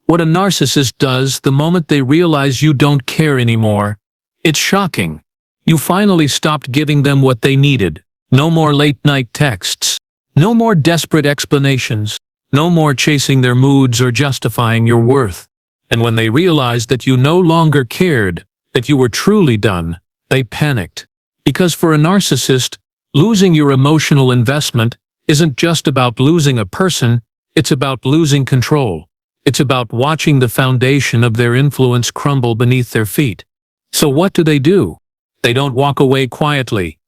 What a narcissist does the moment they realize you don't care anymore. It's shocking. You finally stopped giving them what they needed. No more late-night texts. No more desperate explanations. No more chasing their moods or justifying your worth. And when they realized that you no longer cared, that you were truly done, they panicked. Because for a narcissist, losing your emotional investment isn't just about losing a person, it's about losing control. It's about watching the foundation of their influence crumble beneath their feet. So what do? They don't walk away quietly.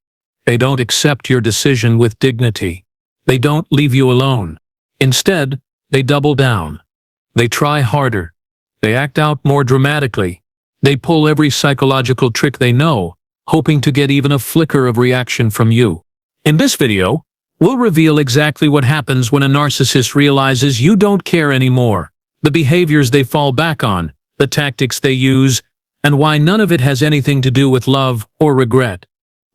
They don't accept your decision with dignity. They don't leave you alone. Instead, they double down. They try harder. They act out more dramatically. They pull every psychological trick they know, hoping to get even a flicker of reaction from you. In this video, we'll reveal exactly what happens when a narcissist realizes you don't care anymore, the behaviors they fall back on, the tactics they use, and why none of it has anything to do with love or regret.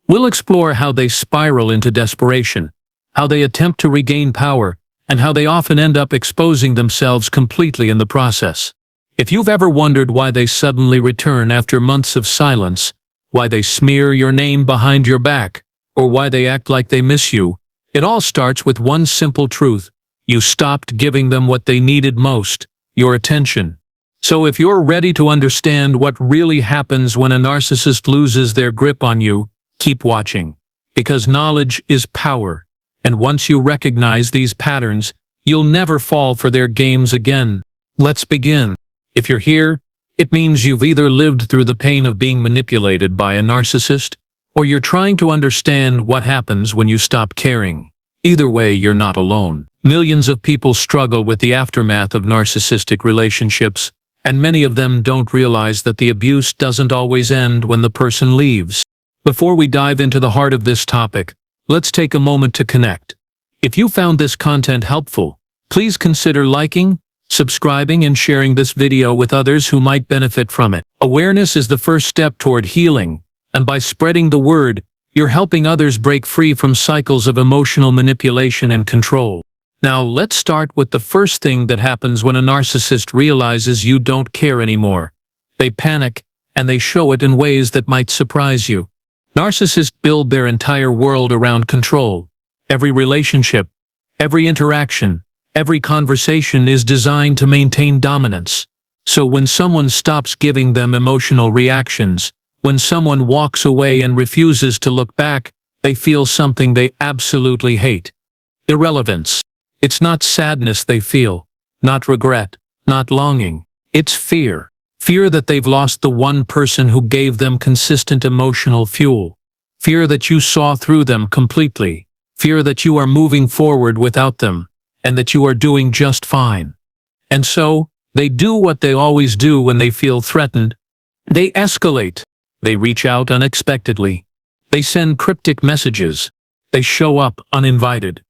We'll explore how they spiral into desperation, how they attempt to regain power, and how they often end up exposing themselves completely in the process. If you've ever wondered why they suddenly return after months of silence, why they smear your name behind your back, or why they act like they miss you, it all starts with one simple truth. You stopped giving them what they needed most, your attention. So if you're ready to understand what really happens when a narcissist loses their grip on you, keep watching. Because knowledge is power, and once you recognize these patterns, you'll never fall for their games again. Let's begin. If you're here, it means you've either lived through the pain of being manipulated by a narcissist, or you're trying to understand what happens when you stop caring. Either way, you're not alone. Millions of people struggle with the aftermath of narcissistic relationships, and many of them don't realize that the abuse doesn't always end when the person leaves. Before we dive into the heart of this topic, let's take a moment to connect. If you found this content helpful, please consider liking, subscribing, and sharing this video with others who might benefit from it. Awareness is the first step toward healing, and by spreading the word, you're helping others break free from cycles of emotional manipulation and control. Now, let's start with the first thing that happens when a narcissist realizes you don't care anymore. They panic, and they show it in ways that might surprise you. Narcissists build their entire world around control. Every relationship, every interaction, every conversation is designed to maintain dominance. So when someone stops giving them emotional reactions, when someone walks away and refuses to look back, they feel something they absolutely hate. Irrelevance. It's not sadness they feel, not regret, not longing. It's fear. Fear that they've lost the one person who gave them consistent emotional fuel. Fear that you saw through them completely. Fear that you are moving forward without them, and that you are doing just fine. And so, they do what they always do when they feel threatened. They escalate. They reach out unexpectedly. They send cryptic messages. They show up uninvited.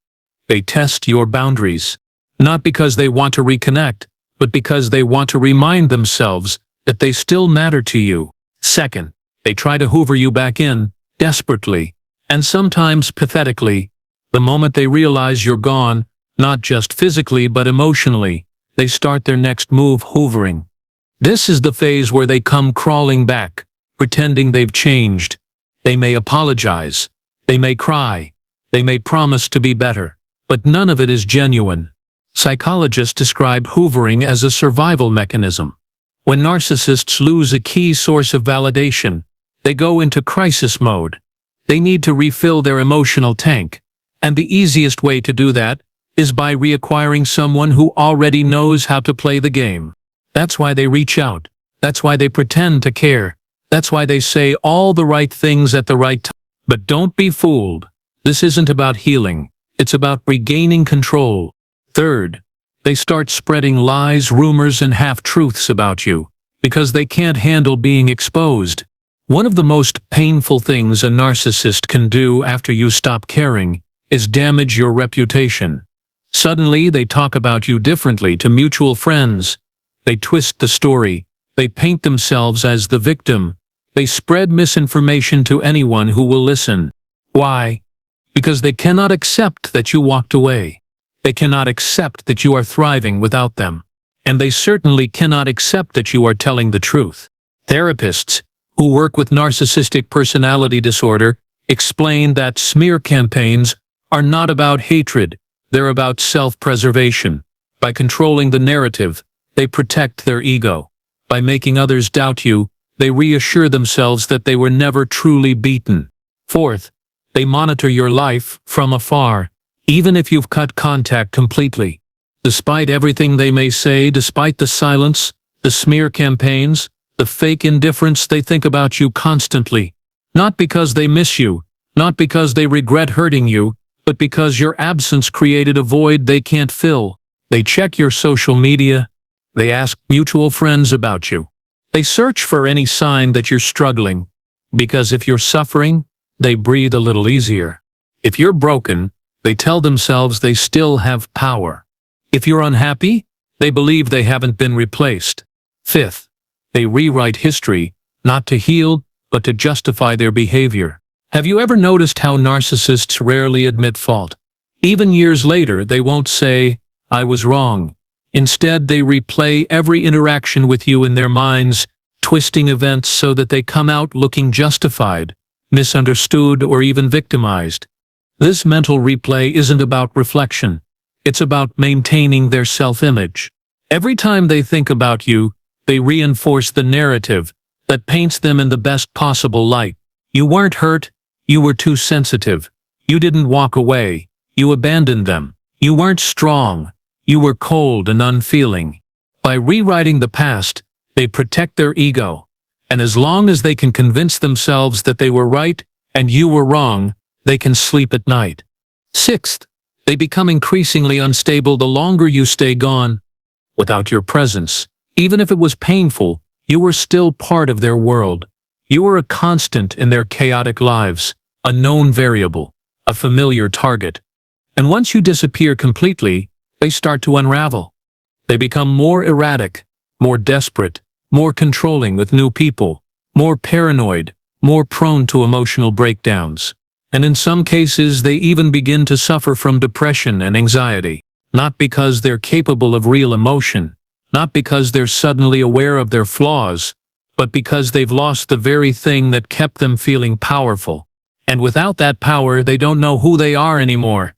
They test your boundaries, not because they want to reconnect, but because they want to remind themselves that they still matter to you. Second, they try to hoover you back in, desperately, and sometimes pathetically. The moment they realize you're gone, not just physically but emotionally, they start their next move, hoovering. This is the phase where they come crawling back, pretending they've changed. They may apologize. They may cry. They may promise to be better. But none of it is genuine. Psychologists describe hoovering as a survival mechanism. When narcissists lose a key source of validation, they go into crisis mode. They need to refill their emotional tank, and the easiest way to do that is by reacquiring someone who already knows how to play the game. That's why they reach out. That's why they pretend to care. That's why they say all the right things at the right time. But don't be fooled. This isn't about healing. It's about regaining control. Third, they start spreading lies, rumors, and half-truths about you, because they can't handle being exposed. One of the most painful things a narcissist can do after you stop caring is damage your reputation. Suddenly, they talk about you differently to mutual friends. They twist the story. They paint themselves as the victim. They spread misinformation to anyone who will listen. Why? Because they cannot accept that you walked away. They cannot accept that you are thriving without them. and they certainly cannot accept that you are telling the truth. Therapists who work with narcissistic personality disorder explain that smear campaigns are not about hatred, they're about self-preservation. By controlling the narrative, they protect their ego. By making others doubt you, they reassure themselves that they were never truly beaten. Fourth, they monitor your life from afar, even if you've cut contact completely. Despite everything they may say, despite the silence, the smear campaigns, the fake indifference, they think about you constantly. Not because they miss you, not because they regret hurting you, but because your absence created a void they can't fill. They check your social media. They ask mutual friends about you. They search for any sign that you're struggling, because if you're suffering, they breathe a little easier. If you're broken, they tell themselves they still have power. If you're unhappy, they believe they haven't been replaced. Fifth, they rewrite history, not to heal, but to justify their behavior. Have you ever noticed how narcissists rarely admit fault? Even years later, they won't say, "I was wrong." Instead, they replay every interaction with you in their minds, twisting events so that they come out looking justified, misunderstood, or even victimized. This mental replay isn't about reflection. It's about maintaining their self-image. Every time they think about you, they reinforce the narrative that paints them in the best possible light. You weren't hurt. You were too sensitive. You didn't walk away. You abandoned them. You weren't strong. You were cold and unfeeling. By rewriting the past, they protect their ego. And as long as they can convince themselves that they were right and you were wrong, they can sleep at night. Sixth, they become increasingly unstable the longer you stay gone. Without your presence, even if it was painful, you were still part of their world. You were a constant in their chaotic lives, a known variable, a familiar target. And once you disappear completely, they start to unravel. They become more erratic, more desperate, more controlling with new people, more paranoid, more prone to emotional breakdowns. And in some cases, they even begin to suffer from depression and anxiety, not because they're capable of real emotion, not because they're suddenly aware of their flaws, but because they've lost the very thing that kept them feeling powerful. And without that power, they don't know who they are anymore.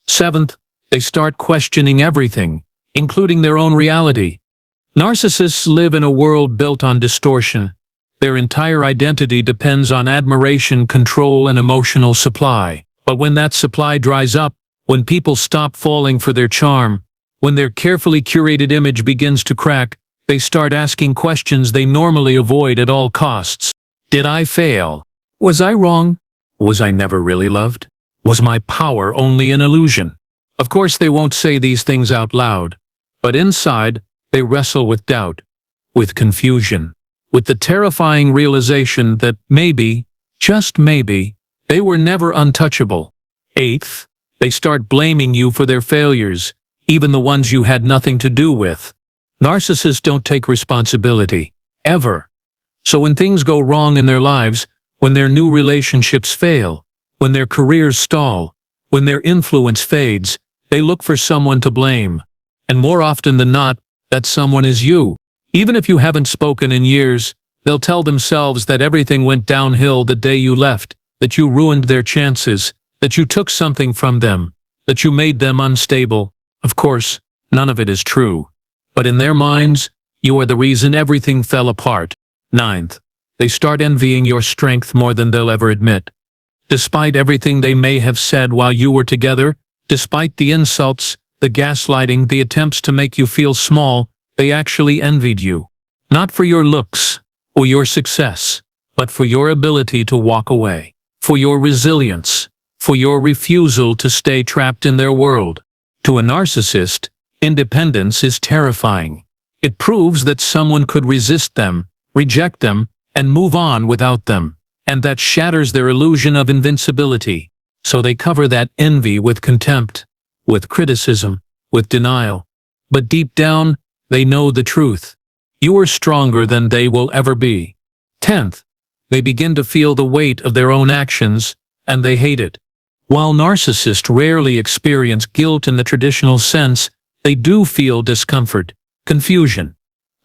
Seventh, they start questioning everything, including their own reality. Narcissists live in a world built on distortion. Their entire identity depends on admiration, control, and emotional supply. But when that supply dries up, when people stop falling for their charm, when their carefully curated image begins to crack, they start asking questions they normally avoid at all costs. Did I fail? Was I wrong? Was I never really loved? Was my power only an illusion? Of course, they won't say these things out loud, but inside, they wrestle with doubt, with confusion, with the terrifying realization that maybe, just maybe, they were never untouchable. Eighth, they start blaming you for their failures, even the ones you had nothing to do with. Narcissists don't take responsibility, ever. So when things go wrong in their lives, when their new relationships fail, when their careers stall, when their influence fades, they look for someone to blame. And more often than not, that someone is you. Even if you haven't spoken in years, they'll tell themselves that everything went downhill the day you left, that you ruined their chances, that you took something from them, that you made them unstable. Of course, none of it is true. But in their minds, you are the reason everything fell apart. Ninth, they start envying your strength more than they'll ever admit. Despite everything they may have said while you were together, despite the insults, the gaslighting, the attempts to make you feel small, they actually envied you. Not for your looks or your success, but for your ability to walk away, for your resilience, for your refusal to stay trapped in their world. To a narcissist, independence is terrifying. It proves that someone could resist them, reject them, and move on without them, and that shatters their illusion of invincibility. So they cover that envy with contempt, with criticism, with denial. But deep down, they know the truth. You are stronger than they will ever be. 10th, they begin to feel the weight of their own actions, and they hate it. While narcissists rarely experience guilt in the traditional sense, they do feel discomfort. confusion,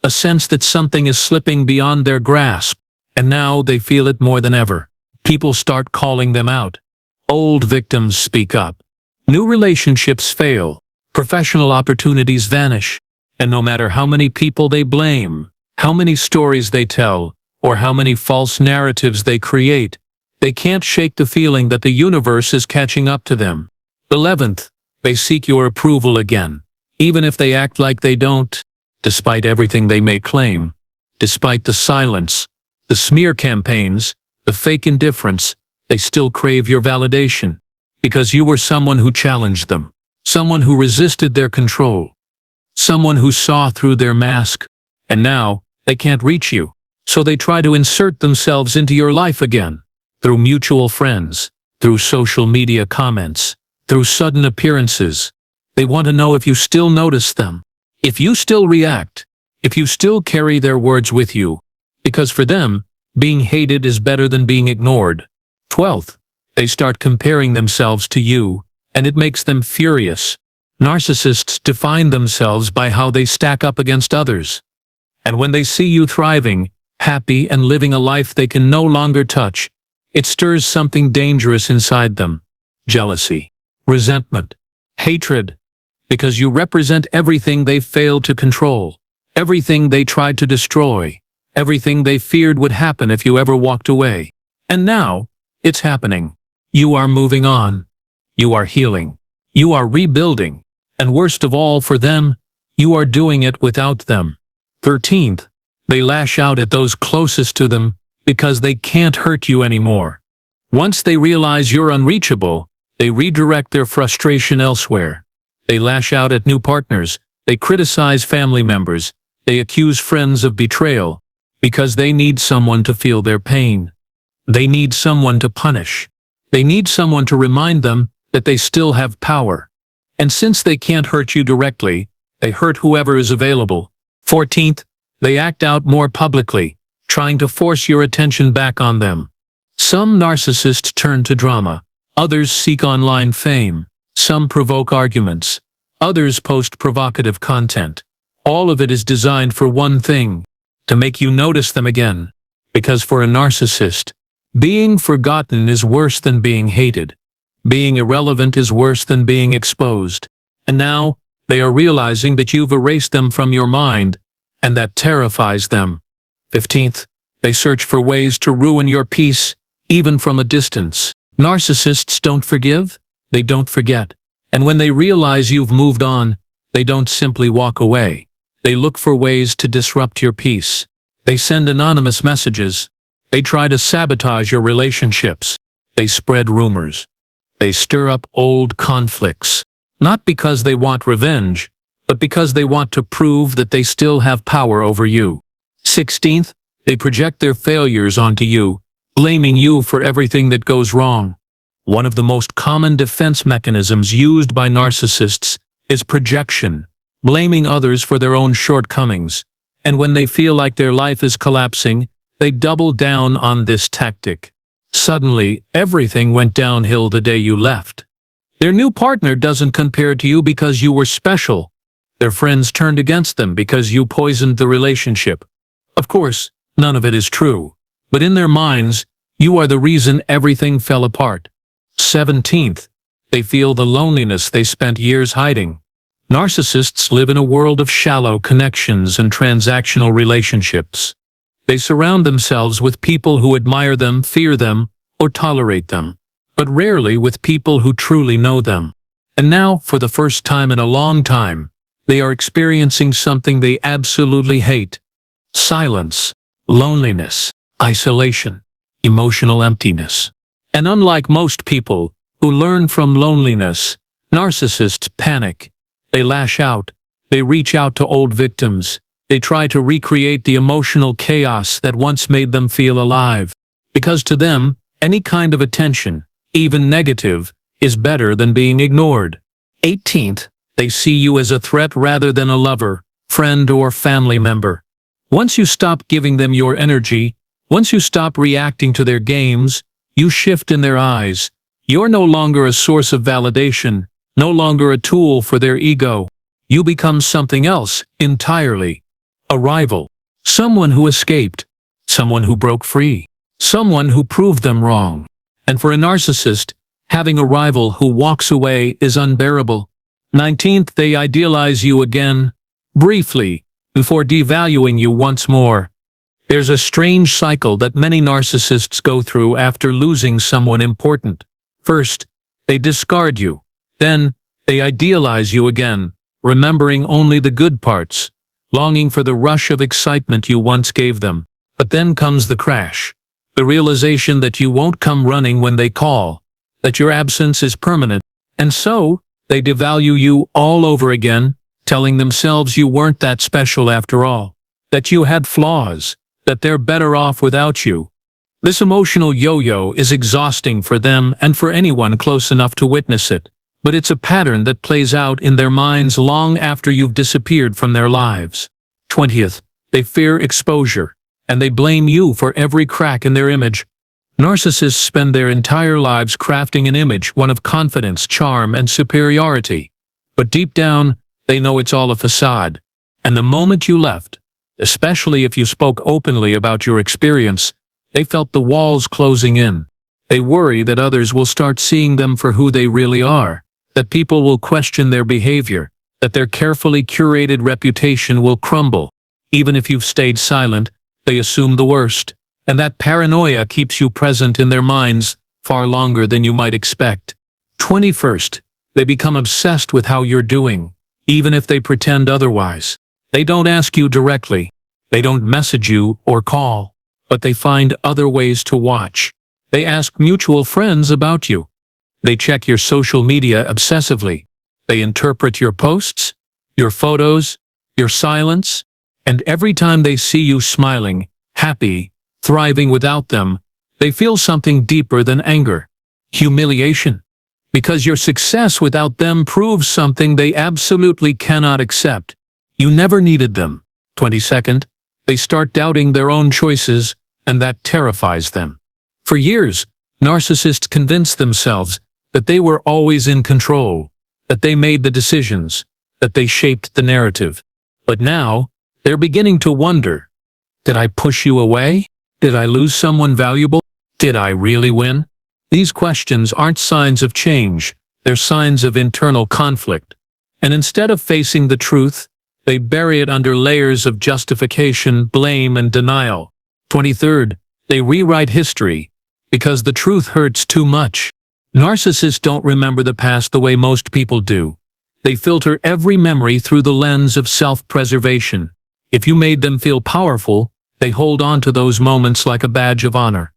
a sense that something is slipping beyond their grasp, and now they feel it more than ever. People start calling them out. Old victims speak up. New relationships fail. Professional opportunities vanish. And no matter how many people they blame, how many stories they tell, or how many false narratives they create, they can't shake the feeling that the universe is catching up to them. 11th, they seek your approval again, even if they act like they don't, despite everything they may claim, despite the silence, the smear campaigns, the fake indifference, they still crave your validation, because you were someone who challenged them, someone who resisted their control, someone who saw through their mask, and now they can't reach you, so they try to insert themselves into your life again, through mutual friends, through social media comments, through sudden appearances. They want to know if you still notice them, if you still react, if you still carry their words with you, because for them, being hated is better than being ignored. 12th, they start comparing themselves to you, and it makes them furious. Narcissists define themselves by how they stack up against others. And when they see you thriving, happy and living a life they can no longer touch, it stirs something dangerous inside them. Jealousy, resentment, hatred, because you represent everything they failed to control, everything they tried to destroy, everything they feared would happen if you ever walked away. And now, it's happening. You are moving on. You are healing. You are rebuilding. And worst of all for them, you are doing it without them. 13th, they lash out at those closest to them because they can't hurt you anymore. Once they realize you're unreachable, they redirect their frustration elsewhere. They lash out at new partners. They criticize family members. They accuse friends of betrayal, because they need someone to feel their pain. They need someone to punish. They need someone to remind them that they still have power. And since they can't hurt you directly, they hurt whoever is available. 14th, they act out more publicly, trying to force your attention back on them. Some narcissists turn to drama. Others seek online fame. Some provoke arguments. Others post provocative content. All of it is designed for one thing: to make you notice them again. Because for a narcissist, being forgotten is worse than being hated. Being irrelevant is worse than being exposed. And now, they are realizing that you've erased them from your mind, and that terrifies them. 15th, they search for ways to ruin your peace, even from a distance. Narcissists don't forgive, they don't forget. And when they realize you've moved on, they don't simply walk away. They look for ways to disrupt your peace. They send anonymous messages. They try to sabotage your relationships. They spread rumors. They stir up old conflicts. Not because they want revenge, but because they want to prove that they still have power over you. 16th, they project their failures onto you, blaming you for everything that goes wrong. One of the most common defense mechanisms used by narcissists is projection, blaming others for their own shortcomings. And when they feel like their life is collapsing, they double down on this tactic. Suddenly, everything went downhill the day you left. Their new partner doesn't compare to you because you were special. Their friends turned against them because you poisoned the relationship. Of course, none of it is true. But in their minds, you are the reason everything fell apart. 17th, they feel the loneliness they spent years hiding. Narcissists live in a world of shallow connections and transactional relationships. They surround themselves with people who admire them, fear them, or tolerate them, but rarely with people who truly know them. And now, for the first time in a long time, they are experiencing something they absolutely hate: silence, loneliness, isolation, emotional emptiness. And unlike most people who learn from loneliness, narcissists panic. They lash out. They reach out to old victims. They try to recreate the emotional chaos that once made them feel alive. Because to them, any kind of attention, even negative, is better than being ignored. 18th, they see you as a threat rather than a lover, friend, or family member. Once you stop giving them your energy, once you stop reacting to their games, you shift in their eyes. You're no longer a source of validation, no longer a tool for their ego. you become something else entirely. A rival. Someone who escaped. Someone who broke free. Someone who proved them wrong. And for a narcissist, having a rival who walks away is unbearable. 19th, they idealize you again, briefly, before devaluing you once more. There's a strange cycle that many narcissists go through after losing someone important. First, they discard you. Then, they idealize you again, remembering only the good parts, longing for the rush of excitement you once gave them. But then comes the crash. The realization that you won't come running when they call, that your absence is permanent, and so, they devalue you all over again, telling themselves you weren't that special after all, that you had flaws, that they're better off without you. This emotional yo-yo is exhausting for them and for anyone close enough to witness it, but it's a pattern that plays out in their minds long after you've disappeared from their lives. 20th, they fear exposure, and they blame you for every crack in their image. Narcissists spend their entire lives crafting an image, one of confidence, charm, and superiority. But deep down, they know it's all a facade. And the moment you left, especially if you spoke openly about your experience, they felt the walls closing in. They worry that others will start seeing them for who they really are, that people will question their behavior, that their carefully curated reputation will crumble. Even if you've stayed silent, they assume the worst. And that paranoia keeps you present in their minds far longer than you might expect. 21st, they become obsessed with how you're doing, even if they pretend otherwise. They don't ask you directly. They don't message you or call, but they find other ways to watch. They ask mutual friends about you. They check your social media obsessively. They interpret your posts, your photos, your silence, and every time they see you smiling, happy, thriving without them, they feel something deeper than anger, humiliation. Because your success without them proves something they absolutely cannot accept. You never needed them. 22nd, they start doubting their own choices, and that terrifies them. For years, narcissists convinced themselves that they were always in control, that they made the decisions, that they shaped the narrative. But now, they're beginning to wonder, did I push you away? Did I lose someone valuable? Did I really win? These questions aren't signs of change, they're signs of internal conflict. And instead of facing the truth, they bury it under layers of justification, blame, and denial. 23rd, they rewrite history, because the truth hurts too much. Narcissists don't remember the past the way most people do. They filter every memory through the lens of self-preservation. If you made them feel powerful, they hold on to those moments like a badge of honor.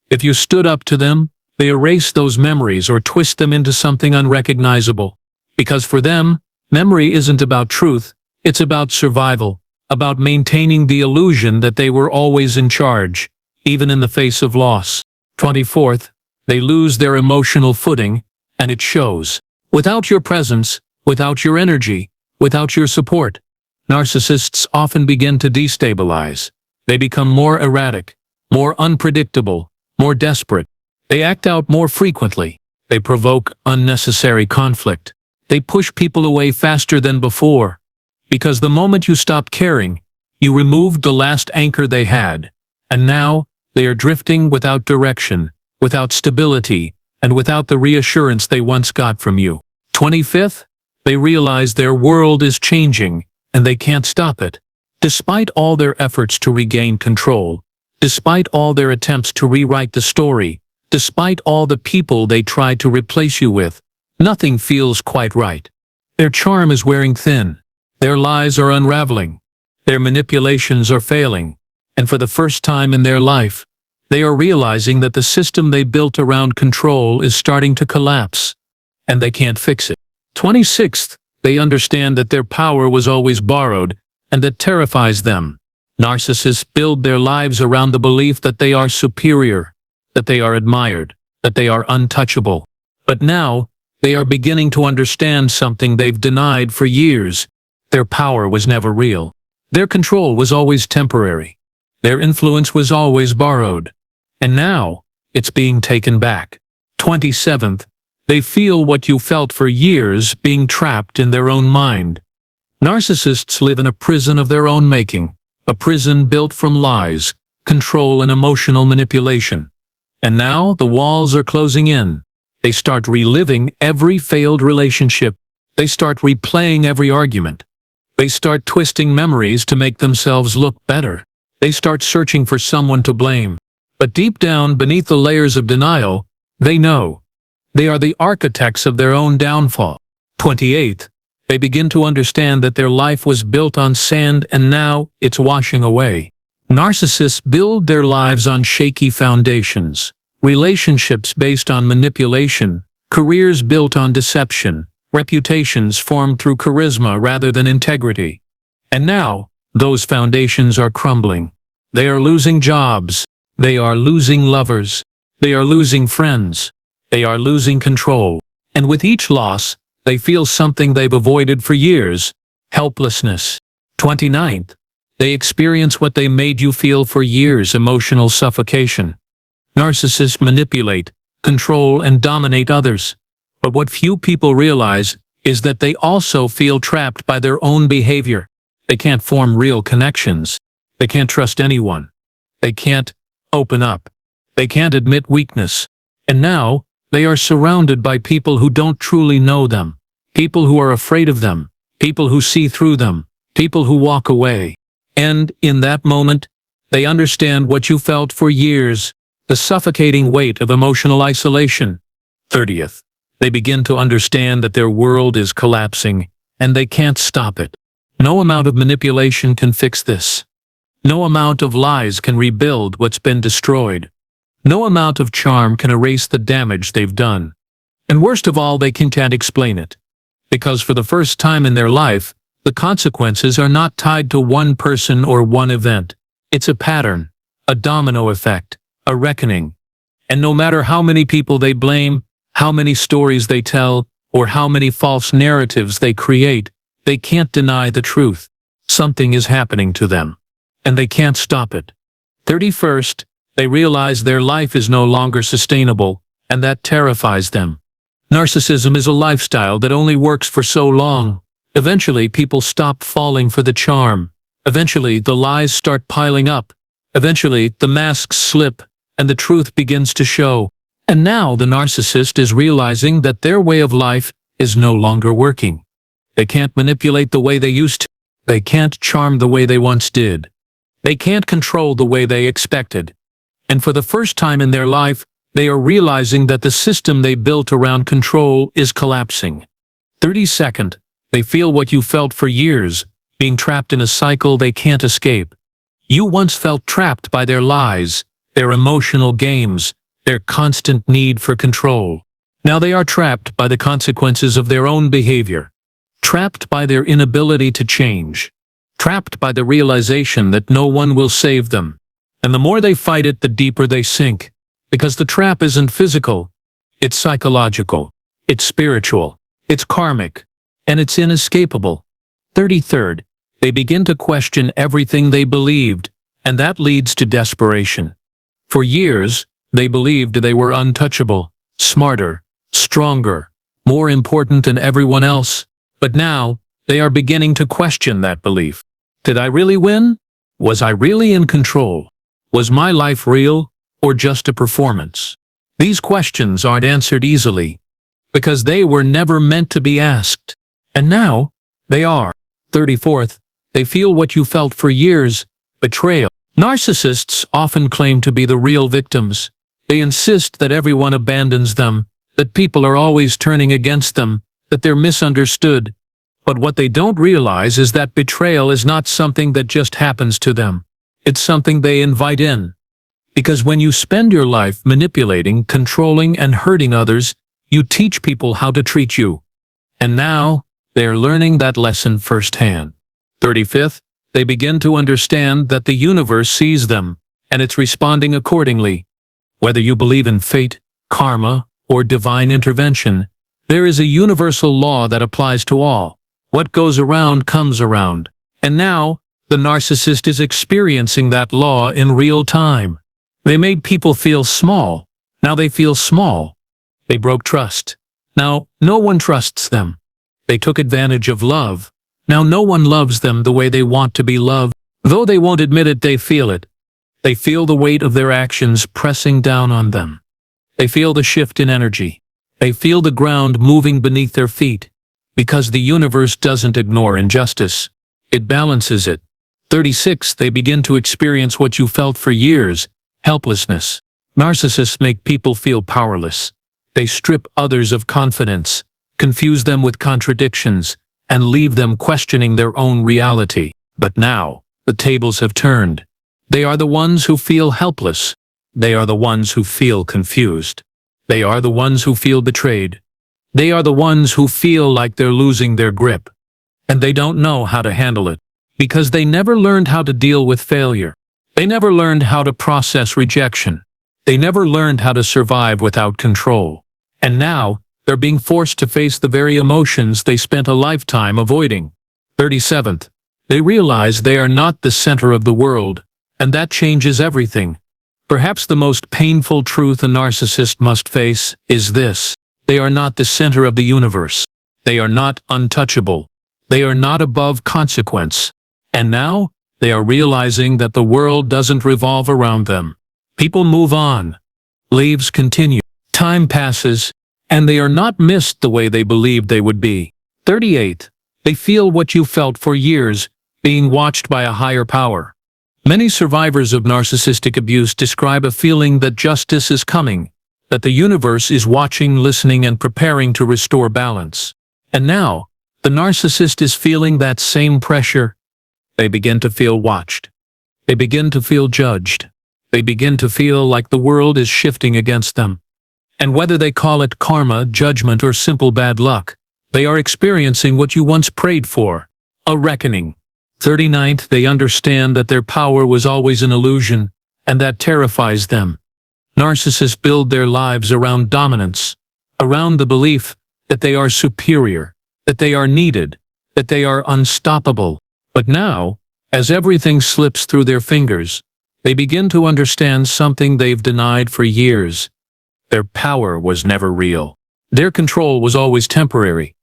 If you stood up to them, they erase those memories or twist them into something unrecognizable. Because for them, memory isn't about truth, it's about survival, about maintaining the illusion that they were always in charge, even in the face of loss. 24th, they lose their emotional footing, and it shows. Without your presence, without your energy, without your support, narcissists often begin to destabilize. They become more erratic, more unpredictable, more desperate. They act out more frequently. They provoke unnecessary conflict. They push people away faster than before. Because the moment you stopped caring, you removed the last anchor they had. And now, they are drifting without direction, without stability, and without the reassurance they once got from you. 25th, they realize their world is changing, and they can't stop it. Despite all their efforts to regain control, despite all their attempts to rewrite the story, despite all the people they tried to replace you with, nothing feels quite right. Their charm is wearing thin. Their lies are unraveling. Their manipulations are failing. And for the first time in their life, they are realizing that the system they built around control is starting to collapse, and they can't fix it. 26th, they understand that their power was always borrowed, and that terrifies them. Narcissists build their lives around the belief that they are superior, that they are admired, that they are untouchable. But now, they are beginning to understand something they've denied for years. Their power was never real. Their control was always temporary. Their influence was always borrowed. And now, it's being taken back. 27th, they feel what you felt for years, being trapped in their own mind. Narcissists live in a prison of their own making, a prison built from lies, control, and emotional manipulation. And now the walls are closing in. They start reliving every failed relationship. They start replaying every argument. They start twisting memories to make themselves look better. They start searching for someone to blame. But deep down, beneath the layers of denial, they know. They are the architects of their own downfall. 28. They begin to understand that their life was built on sand and now it's washing away. Narcissists build their lives on shaky foundations. Relationships based on manipulation, careers built on deception, reputations formed through charisma rather than integrity. And now, those foundations are crumbling. They are losing jobs. They are losing lovers. They are losing friends. They are losing control. And with each loss, they feel something they've avoided for years: helplessness. 29th. They experience what they made you feel for years: emotional suffocation. Narcissists manipulate, control, and dominate others. But what few people realize is that they also feel trapped by their own behavior. They can't form real connections. They can't trust anyone. They can't open up. They can't admit weakness. And now, they are surrounded by people who don't truly know them. People who are afraid of them. People who see through them. People who walk away. And, in that moment, they understand what you felt for years: the suffocating weight of emotional isolation. 30th. They begin to understand that their world is collapsing, and they can't stop it. No amount of manipulation can fix this. No amount of lies can rebuild what's been destroyed. No amount of charm can erase the damage they've done. And worst of all, they can't explain it. Because for the first time in their life, the consequences are not tied to one person or one event. It's a pattern, a domino effect, a reckoning. And no matter how many people they blame, how many stories they tell, or how many false narratives they create, they can't deny the truth. Something is happening to them. And they can't stop it. 31st, they realize their life is no longer sustainable, and that terrifies them. Narcissism is a lifestyle that only works for so long. Eventually, people stop falling for the charm. Eventually, the lies start piling up. Eventually, the masks slip, and the truth begins to show. And now the narcissist is realizing that their way of life is no longer working. They can't manipulate the way they used to. They can't charm the way they once did. They can't control the way they expected. And for the first time in their life, they are realizing that the system they built around control is collapsing. 32nd, they feel what you felt for years, being trapped in a cycle they can't escape. You once felt trapped by their lies, their emotional games, their constant need for control. Now they are trapped by the consequences of their own behavior. Trapped by their inability to change. Trapped by the realization that no one will save them. And the more they fight it, the deeper they sink. Because the trap isn't physical. It's psychological. It's spiritual. It's karmic. And it's inescapable. 33rd, they begin to question everything they believed, and that leads to desperation. For years, they believed they were untouchable, smarter, stronger, more important than everyone else. But now, they are beginning to question that belief. Did I really win? Was I really in control? Was my life real, or just a performance? These questions aren't answered easily, because they were never meant to be asked. And now, they are. 34th, they feel what you felt for years: betrayal. Narcissists often claim to be the real victims. They insist that everyone abandons them, that people are always turning against them, that they're misunderstood. But what they don't realize is that betrayal is not something that just happens to them. It's something they invite in. Because when you spend your life manipulating, controlling, and hurting others, you teach people how to treat you. And now, they are learning that lesson firsthand. 35th, they begin to understand that the universe sees them, and it's responding accordingly. Whether you believe in fate, karma, or divine intervention, there is a universal law that applies to all. What goes around comes around. And now, the narcissist is experiencing that law in real time. They made people feel small. Now they feel small. They broke trust. Now no one trusts them. They took advantage of love. Now no one loves them the way they want to be loved. Though they won't admit it, they feel it. They feel the weight of their actions pressing down on them. They feel the shift in energy. They feel the ground moving beneath their feet. Because the universe doesn't ignore injustice. It balances it. 36. They begin to experience what you felt for years: helplessness. Narcissists make people feel powerless. They strip others of confidence, confuse them with contradictions, and leave them questioning their own reality. But now, the tables have turned. They are the ones who feel helpless. They are the ones who feel confused. They are the ones who feel betrayed. They are the ones who feel like they're losing their grip. And they don't know how to handle it, because they never learned how to deal with failure. They never learned how to process rejection. They never learned how to survive without control. And now, they're being forced to face the very emotions they spent a lifetime avoiding. 37th. They realize they are not the center of the world, and that changes everything. Perhaps the most painful truth a narcissist must face is this: they are not the center of the universe. They are not untouchable. They are not above consequence. And now, they are realizing that the world doesn't revolve around them. People move on. Lives continue. Time passes, and they are not missed the way they believed they would be. 38. They feel what you felt for years, being watched by a higher power. Many survivors of narcissistic abuse describe a feeling that justice is coming, that the universe is watching, listening, and preparing to restore balance. And now, the narcissist is feeling that same pressure. They begin to feel watched. They begin to feel judged. They begin to feel like the world is shifting against them. And whether they call it karma, judgment, or simple bad luck, they are experiencing what you once prayed for: a reckoning. 39th. They understand that their power was always an illusion, and that terrifies them. Narcissists build their lives around dominance, around the belief that they are superior, that they are needed, that they are unstoppable. But now, as everything slips through their fingers, they begin to understand something they've denied for years. Their power was never real. Their control was always temporary.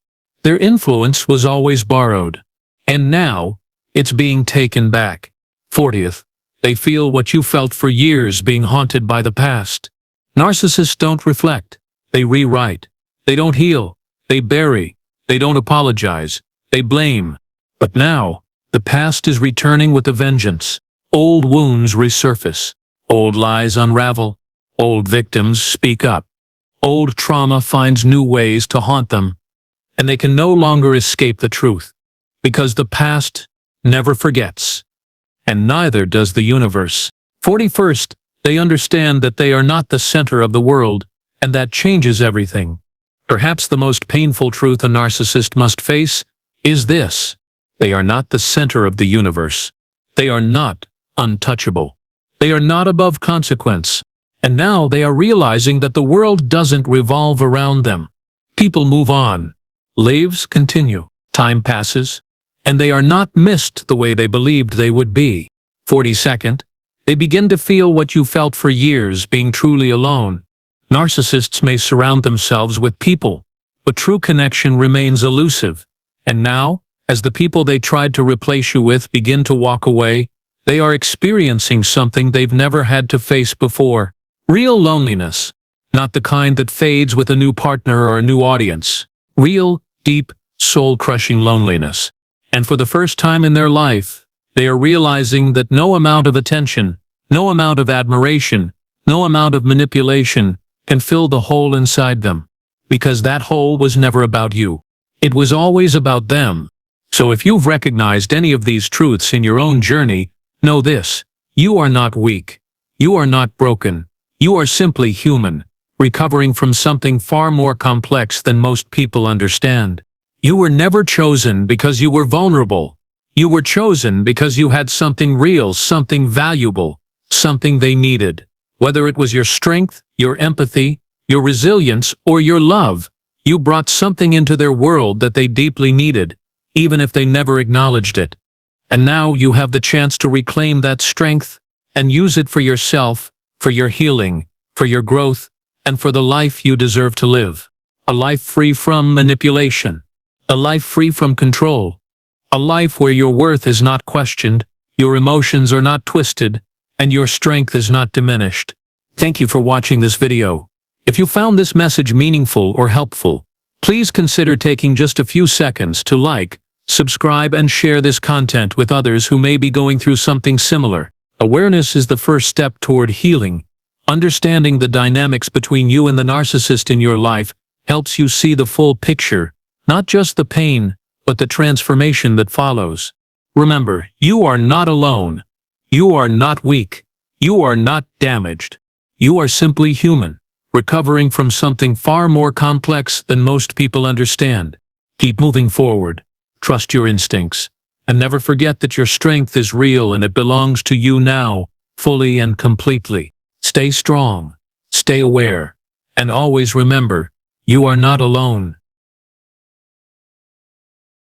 Their influence was always borrowed. And now, it's being taken back. 40th. They feel what you felt for years, being haunted by the past. Narcissists don't reflect. They rewrite. They don't heal. They bury. They don't apologize. They blame. But now, the past is returning with a vengeance. Old wounds resurface. Old lies unravel. Old victims speak up. Old trauma finds new ways to haunt them. And they can no longer escape the truth. Because the past never forgets. And neither does the universe. 41st. They understand that they are not the center of the world, and that changes everything. Perhaps the most painful truth a narcissist must face is this: they are not the center of the universe. They are not untouchable. They are not above consequence. And now they are realizing that the world doesn't revolve around them. People move on. Lives continue. Time passes. And they are not missed the way they believed they would be. 42nd. They begin to feel what you felt for years, being truly alone. Narcissists may surround themselves with people, but true connection remains elusive. And now, as the people they tried to replace you with begin to walk away, they are experiencing something they've never had to face before. Real loneliness. Not the kind that fades with a new partner or a new audience. Real, deep, soul-crushing loneliness. And for the first time in their life, they are realizing that no amount of attention, no amount of admiration, no amount of manipulation can fill the hole inside them. Because that hole was never about you. It was always about them. So if you've recognized any of these truths in your own journey, know this: you are not weak. You are not broken. You are simply human, recovering from something far more complex than most people understand. You were never chosen because you were vulnerable. You were chosen because you had something real, something valuable, something they needed. Whether it was your strength, your empathy, your resilience, or your love, you brought something into their world that they deeply needed, even if they never acknowledged it. And now you have the chance to reclaim that strength and use it for yourself, for your healing, for your growth, and for the life you deserve to live. A life free from manipulation. A life free from control. A life where your worth is not questioned, your emotions are not twisted, and your strength is not diminished. Thank you for watching this video. If you found this message meaningful or helpful, please consider taking just a few seconds to like, subscribe, and share this content with others who may be going through something similar. Awareness is the first step toward healing. Understanding the dynamics between you and the narcissist in your life helps you see the full picture, not just the pain, but the transformation that follows. Remember, you are not alone. You are not weak. You are not damaged. You are simply human, recovering from something far more complex than most people understand. Keep moving forward. Trust your instincts. And never forget that your strength is real and it belongs to you now, fully and completely. Stay strong. Stay aware. And always remember, you are not alone.